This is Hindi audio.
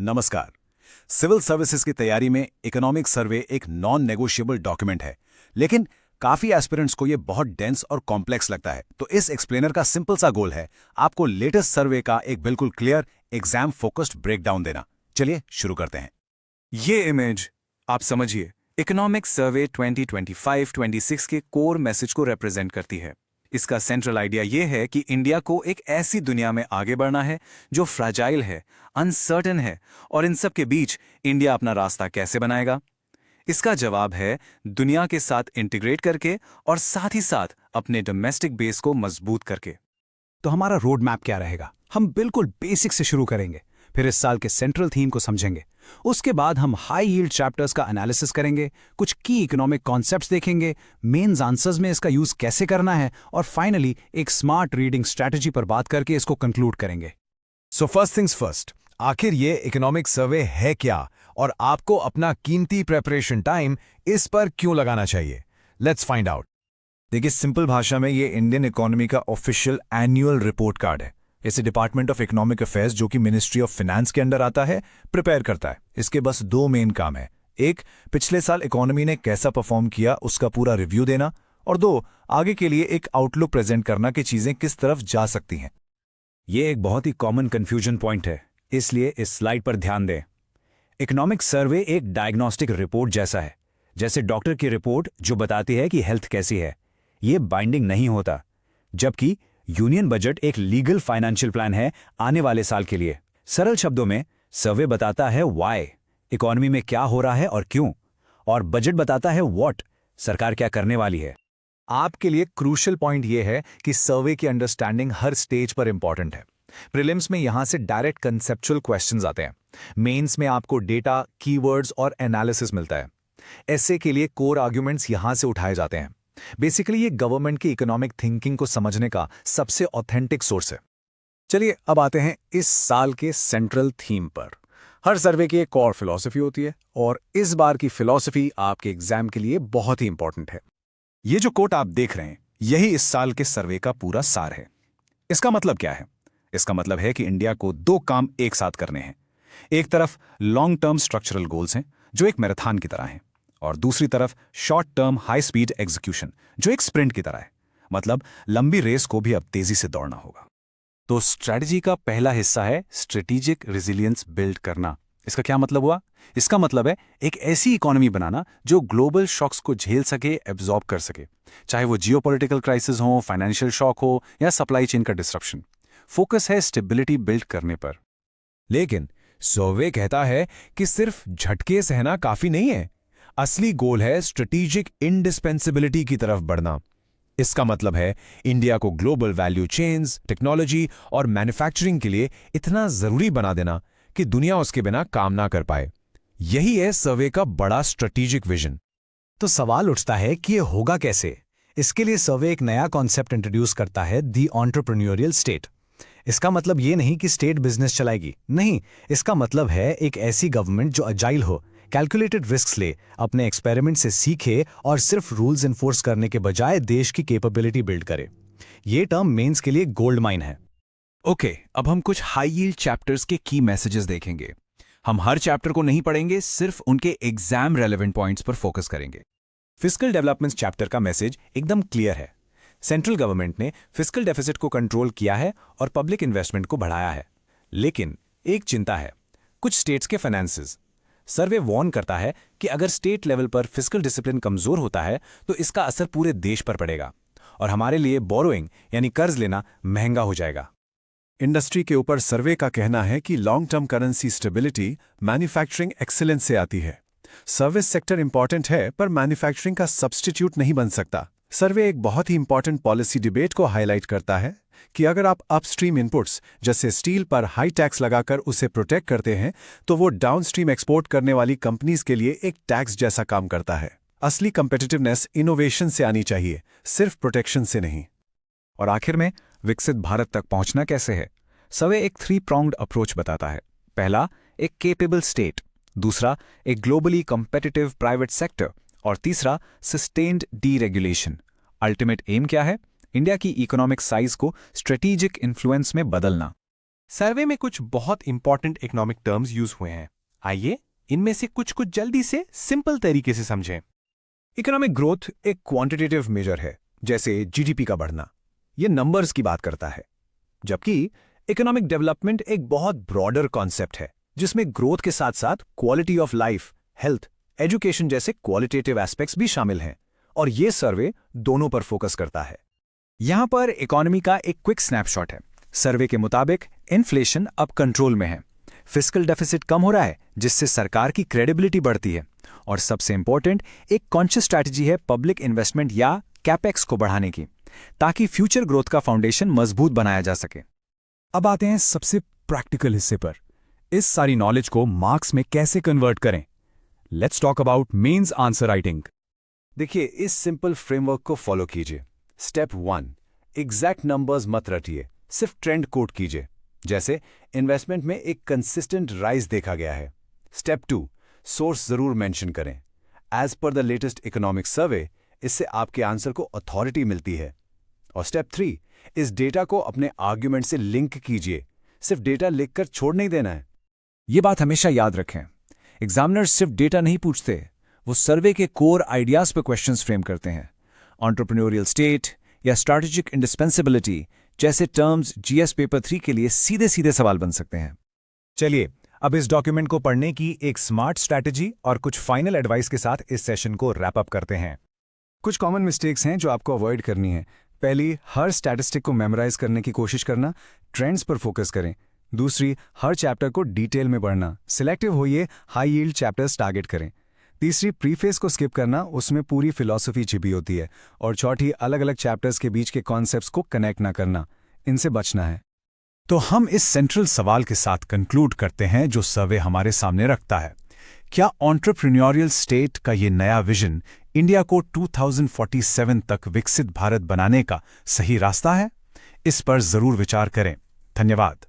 नमस्कार। सिविल सर्विसेज की तैयारी में इकोनॉमिक सर्वे एक नॉन नेगोशिएबल डॉक्यूमेंट है, लेकिन काफी एस्पिरेंट्स को ये बहुत डेंस और कॉम्प्लेक्स लगता है। तो इस एक्सप्लेनर का सिंपल सा गोल है आपको लेटेस्ट सर्वे का एक बिल्कुल क्लियर एग्जाम फोकस्ड ब्रेकडाउन देना। चलिए शुरू करते हैं। ये इमेज आप समझिए इकोनॉमिक सर्वे 2025-26 के कोर मैसेज को रिप्रेजेंट करती है। इसका सेंट्रल आइडिया ये है कि इंडिया को एक ऐसी दुनिया में आगे बढ़ना है जो फ्राजाइल है, अनसर्टेन है, और इन सब के बीच इंडिया अपना रास्ता कैसे बनाएगा। इसका जवाब है दुनिया के साथ इंटीग्रेट करके और साथ ही साथ अपने डोमेस्टिक बेस को मजबूत करके। तो हमारा रोड मैप क्या रहेगा? हम बिल्कुल बेसिक से शुरू करेंगे, फिर इस साल के सेंट्रल थीम को समझेंगे। उसके बाद हम हाई यील्ड चैप्टर्स का एनालिसिस करेंगे, कुछ की इकोनॉमिक कॉन्सेप्ट्स देखेंगे, मेंस आंसर्स में इसका यूज कैसे करना है, और फाइनली एक स्मार्ट रीडिंग स्ट्रैटेजी पर बात करके इसको कंक्लूड करेंगे। सो फर्स्ट थिंग्स फर्स्ट, आखिर ये इकोनॉमिक सर्वे है क्या और आपको अपना कीमती प्रेपरेशन टाइम इस पर क्यों लगाना चाहिए? Let's find out. देखिए, सिंपल भाषा में ये इंडियन इकोनॉमी का ऑफिशियल एनुअल रिपोर्ट कार्ड है। इसे डिपार्टमेंट ऑफ इकोनॉमिक अफेयर्स, जो कि मिनिस्ट्री ऑफ फाइनेंस के अंडर आता है, प्रिपेयर करता है। इसके बस दो मेन काम है। एक, पिछले साल इकोनॉमी ने कैसा परफॉर्म किया उसका पूरा रिव्यू देना, और दो, आगे के लिए एक आउटलुक प्रेजेंट करना कि चीजें किस तरफ जा सकती हैं। ये एक बहुत ही कॉमन कंफ्यूजन पॉइंट है, इसलिए इस स्लाइड पर ध्यान दें। इकोनॉमिक सर्वे एक डायग्नोस्टिक रिपोर्ट जैसा है, जैसे डॉक्टर की रिपोर्ट जो बताती है कि हेल्थ कैसी है। ये बाइंडिंग नहीं होता, जबकि यूनियन बजट एक लीगल फाइनेंशियल प्लान है आने वाले साल के लिए। सरल शब्दों में सर्वे बताता है व्हाई, इकोनॉमी में क्या हो रहा है और क्यों, और बजट बताता है व्हाट, सरकार क्या करने वाली है। आपके लिए क्रूशियल पॉइंट यह है कि सर्वे की अंडरस्टैंडिंग हर स्टेज पर इंपॉर्टेंट है। प्रीलिम्स में यहां से डायरेक्ट कंसेप्चुअल क्वेश्चंस आते हैं, मेंस में आपको डेटा, कीवर्ड्स और एनालिसिस मिलता है, एसए के लिए कोर आर्ग्यूमेंट्स यहां से उठाए जाते हैं। बेसिकली ये गवर्नमेंट की इकोनॉमिक थिंकिंग को समझने का सबसे ऑथेंटिक सोर्स है। चलिए अब आते हैं इस साल के सेंट्रल थीम पर। हर सर्वे की एक कोर फिलॉसफी होती है, और इस बार की फिलॉसफी आपके एग्जाम के लिए बहुत ही इंपॉर्टेंट है। ये जो कोट आप देख रहे हैं, यही इस साल के सर्वे का पूरा सार है। इसका मतलब क्या है? इसका मतलब है कि इंडिया को दो काम एक साथ करने हैं। एक तरफ लॉन्ग टर्म स्ट्रक्चरल गोल्स हैं, जो एक मैराथन की तरह हैं, और दूसरी तरफ short term high speed execution, जो एक स्प्रिंट की तरह है। मतलब लंबी रेस को भी अब तेजी से दौड़ना होगा। तो स्ट्रैटेजी का पहला हिस्सा है स्ट्रेटेजिक रेजिलियंस बिल्ड करना। इसका क्या मतलब हुआ? इसका मतलब है एक ऐसी इकोनॉमी बनाना जो ग्लोबल शॉक्स को झेल सके, एब्जॉर्ब कर सके, चाहे वो जियोपॉलिटिकल क्राइसिस हो, फाइनेंशियल शॉक हो, या सप्लाई चेन का डिस्रप्शन। फोकस है स्टेबिलिटी बिल्ड करने पर। लेकिन सर्वे कहता है कि सिर्फ झटके सहना काफी नहीं है। असली गोल है स्ट्रेटेजिक इंडिस्पेंसिबिलिटी की तरफ बढ़ना। इसका मतलब है इंडिया को ग्लोबल वैल्यू चेन्स, टेक्नोलॉजी और मैन्युफैक्चरिंग के लिए इतना जरूरी बना देना कि दुनिया उसके बिना काम ना कर पाए। यही है सर्वे का बड़ा स्ट्रेटेजिक विजन। तो सवाल उठता है कि ये होगा कैसे? इसके लिए सर्वे एक नया कॉन्सेप्ट इंट्रोड्यूस करता है, दी एंटरप्रेन्योरियल स्टेट। इसका मतलब ये नहीं कि स्टेट बिजनेस चलाएगी, नहीं। इसका मतलब है एक ऐसी गवर्नमेंट जो अजाइल हो, कैलकुलेटेड रिस्क्स ले, अपने एक्सपेरिमेंट से सीखे और सिर्फ रूल्स इन्फोर्स करने के बजाय देश की कैपेबिलिटी बिल्ड करे। ये टर्म मेंस के लिए गोल्ड माइन है। ओके, अब हम कुछ हाई यील्ड चैप्टर्स के की मैसेजेस देखेंगे। हम हर चैप्टर को नहीं पढ़ेंगे, सिर्फ उनके एग्जाम रेलेवेंट पॉइंट्स पर फोकस करेंगे। फिस्कल डेवलपमेंट चैप्टर का मैसेज एकदम क्लियर है। सेंट्रल गवर्नमेंट ने फिस्कल डेफिसिट को कंट्रोल किया है और पब्लिक इन्वेस्टमेंट को बढ़ाया है। लेकिन एक चिंता है, कुछ स्टेट्स के फाइनेंसेस। सर्वे वार्न करता है कि अगर स्टेट लेवल पर फिस्कल डिसिप्लिन कमजोर होता है तो इसका असर पूरे देश पर पड़ेगा, और हमारे लिए बोरोइंग यानी कर्ज लेना महंगा हो जाएगा। इंडस्ट्री के ऊपर सर्वे का कहना है कि long term currency stability manufacturing excellence से आती है। सर्विस सेक्टर इंपॉर्टेंट है, पर मैन्युफैक्चरिंग का सब्स्टिट्यूट नहीं बन सकता। सर्वे एक बहुत ही इंपॉर्टेंट पॉलिसी डिबेट को हाईलाइट करता है कि अगर आप अपस्ट्रीम इनपुट्स जैसे स्टील पर हाई टैक्स लगाकर उसे प्रोटेक्ट करते हैं, तो वो डाउनस्ट्रीम एक्सपोर्ट करने वाली कंपनीज के लिए एक टैक्स जैसा काम करता है। असली कंपेटिटिवनेस इनोवेशन से आनी चाहिए, सिर्फ प्रोटेक्शन से नहीं। और आखिर में विकसित भारत तक पहुंचना कैसे है? सर्वे एक 3-pronged अप्रोच बताता है। पहला, एक केपेबल स्टेट, दूसरा एक ग्लोबली कंपेटिटिव प्राइवेट सेक्टर, और तीसरा सस्टेन्ड डीरेगुलेशन। अल्टीमेट एम क्या है? इंडिया की इकोनॉमिक साइज को स्ट्रेटेजिक इन्फ्लुएंस में बदलना। सर्वे में कुछ बहुत इंपॉर्टेंट इकोनॉमिक टर्म्स यूज हुए हैं। आइए इनमें से कुछ जल्दी से सिंपल तरीके से समझें। इकोनॉमिक ग्रोथ एक क्वांटिटेटिव मेजर है, जैसे जीडीपी का बढ़ना। ये नंबर्स की बात करता है। जबकि इकोनॉमिक डेवलपमेंट एक बहुत ब्रॉडर कॉन्सेप्ट है, जिसमें ग्रोथ के साथ साथ quality of life, health, education जैसे क्वालिटेटिव एस्पेक्ट्स भी शामिल हैं, और ये सर्वे दोनों पर फोकस करता है। यहां पर इकोनॉमी का एक क्विक स्नैपशॉट है। सर्वे के मुताबिक इन्फ्लेशन अब कंट्रोल में है, फिस्कल डेफिसिट कम हो रहा है, जिससे सरकार की क्रेडिबिलिटी बढ़ती है, और सबसे इंपॉर्टेंट एक कॉन्शियस स्ट्रैटेजी है पब्लिक इन्वेस्टमेंट या कैपेक्स को बढ़ाने की, ताकि फ्यूचर ग्रोथ का फाउंडेशन मजबूत बनाया जा सके। अब आते हैं सबसे प्रैक्टिकल हिस्से पर। इस सारी नॉलेज को मार्क्स में कैसे कन्वर्ट करें? Let's talk about mains answer writing. देखिए, इस सिंपल फ्रेमवर्क को फॉलो कीजिए। स्टेप 1, एग्जैक्ट नंबर्स मत रटिए, सिर्फ ट्रेंड कोट कीजिए। जैसे इन्वेस्टमेंट में एक कंसिस्टेंट राइज देखा गया है। स्टेप 2, सोर्स जरूर मेंशन करें, as per the latest economic survey. इससे आपके आंसर को अथॉरिटी मिलती है। और स्टेप 3, इस डेटा को अपने आर्ग्यूमेंट से लिंक कीजिए, सिर्फ डेटा लिखकर छोड़ नहीं देना है। ये बात हमेशा याद रखें, एग्जामिनर्स सिर्फ डेटा नहीं पूछते, वो सर्वे के कोर आइडियाज पर क्वेश्चंस फ्रेम करते हैं। एंटरप्रेन्योरियल स्टेट या स्ट्रैटेजिक इंडिस्पेंसिबिलिटी जैसे टर्म्स जीएस पेपर 3 के लिए सीधे सीधे सवाल बन सकते हैं। चलिए अब इस डॉक्यूमेंट को पढ़ने की एक स्मार्ट स्ट्रैटेजी और कुछ फाइनल एडवाइस के साथ इस सेशन को रैप अप करते हैं। कुछ कॉमन मिस्टेक्स हैं जो आपको अवॉइड करनी है। पहली, हर स्टैटिस्टिक को मेमोराइज करने की कोशिश करना, ट्रेंड्स पर फोकस करें। दूसरी, हर चैप्टर को डिटेल में पढ़ना, सिलेक्टिव होइए, हाई यील्ड चैप्टर्स टारगेट करें। तीसरी, प्रीफेस को स्किप करना, उसमें पूरी फिलॉसफी छिपी होती है। और चौथी, अलग अलग चैप्टर्स के बीच के कॉन्सेप्ट्स को कनेक्ट ना करना, इनसे बचना है। तो हम इस सेंट्रल सवाल के साथ कंक्लूड करते हैं जो सर्वे हमारे सामने रखता है। क्या एंटरप्रेन्योरियल स्टेट का ये नया विजन इंडिया को 2047 तक विकसित भारत बनाने का सही रास्ता है? इस पर जरूर विचार करें। धन्यवाद।